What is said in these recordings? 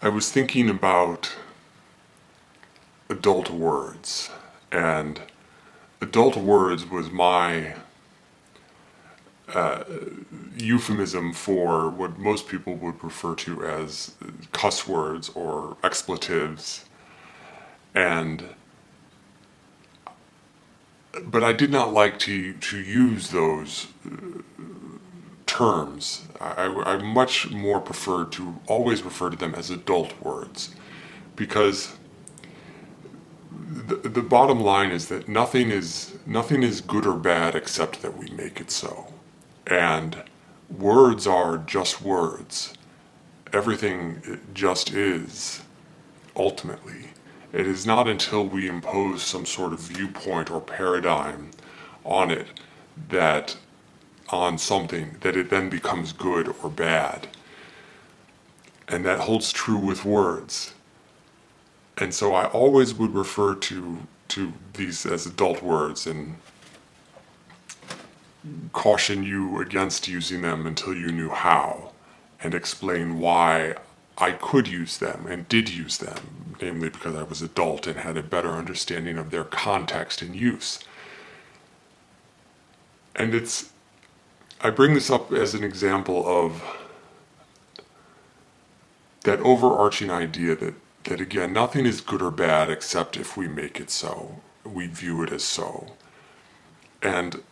I was thinking about adult words, and adult words was my euphemism for what most people would refer to as cuss words or expletives. And but I did not like to use those terms. I much more preferred to always refer to them as adult words, because the bottom line is that nothing is good or bad except that we make it so. And words are just words. Everything just is, ultimately. It is not until we impose some sort of viewpoint or paradigm on it, that on something, that it then becomes good or bad. And that holds true with words. And so I always would refer to these as adult words and caution you against using them until you knew how, and explain why I could use them and did use them, namely because I was adult and had a better understanding of their context and use. And I bring this up as an example of that overarching idea that again, nothing is good or bad except if we make it so. We view it as so. And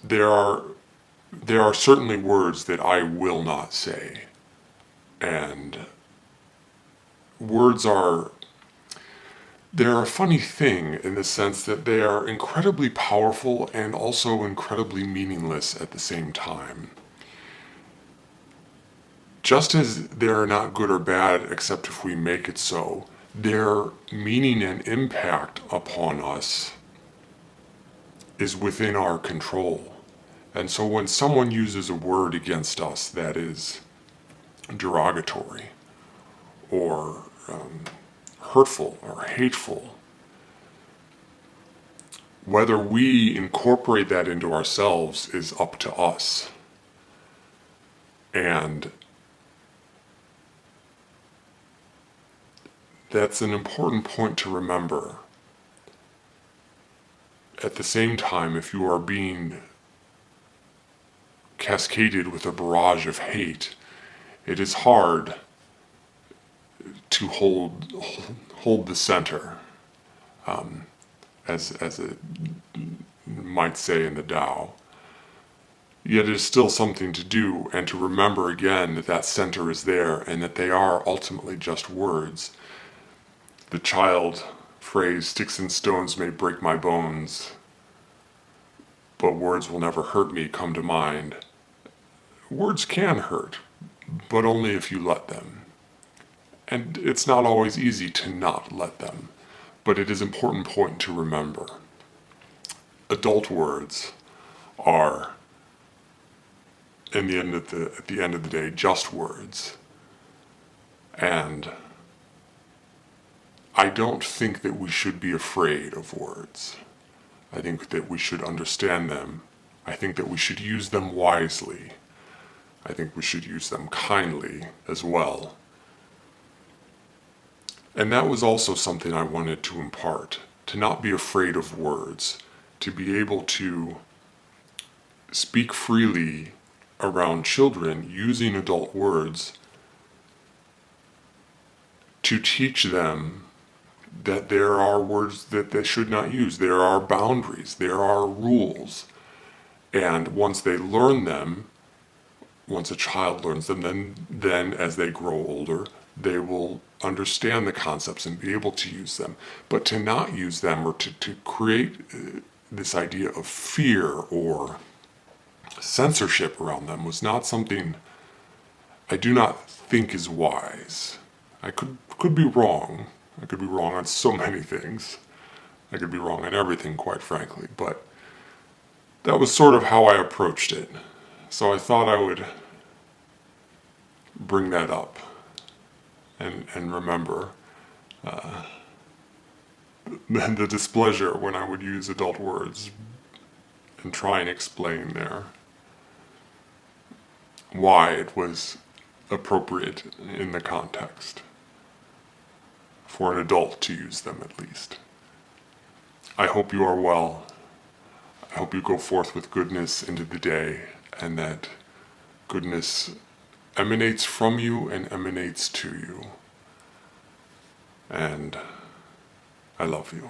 there are certainly words that I will not say. And they're a funny thing in the sense that they are incredibly powerful and also incredibly meaningless at the same time. Just as they're not good or bad except if we make it so, their meaning and impact upon us is within our control. And so when someone uses a word against us that is derogatory or hurtful or hateful, whether we incorporate that into ourselves is up to us. And that's an important point to remember. At the same time, if you are being cascaded with a barrage of hate, it is hard to hold the center, as it might say in the Tao. Yet it is still something to do, and to remember again that that center is there and that they are ultimately just words. The child phrase, "Sticks and stones may break my bones, but words will never hurt me," come to mind. Words can hurt, but only if you let them. And it's not always easy to not let them, but it is an important point to remember. Adult words are, at the end of the day, just words. And I don't think that we should be afraid of words. I think that we should understand them. I think that we should use them wisely. I think we should use them kindly as well. And that was also something I wanted to impart, to not be afraid of words, to be able to speak freely around children using adult words, to teach them that there are words that they should not use. There are boundaries, there are rules. And once they learn them, once a child learns them, then as they grow older, they will understand the concepts and be able to use them. But to not use them, or to create this idea of fear or censorship around them, was not something I do not think is wise. I could be wrong. I could be wrong on so many things. I could be wrong on everything, quite frankly. But that was sort of how I approached it. So I thought I would bring that up and remember the displeasure when I would use adult words and try and explain why it was appropriate in the context. For an adult to use them, at least. I hope you are well. I hope you go forth with goodness into the day, and that goodness emanates from you and emanates to you. And I love you.